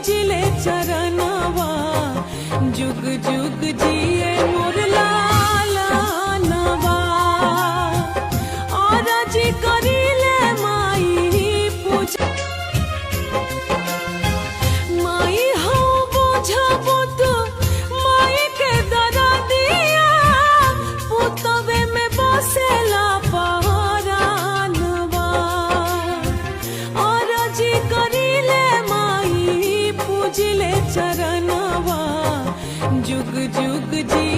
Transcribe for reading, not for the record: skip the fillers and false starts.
पूजिले चरणवा जुग जुग जिए मोर लालनवा और जी करिले माई पूजा माई हो बुझबो तू माई के दरा दिया पुतवे में बसेला पहरानवा और जी करिले माई पूजिले चरणवा जुग जुग जी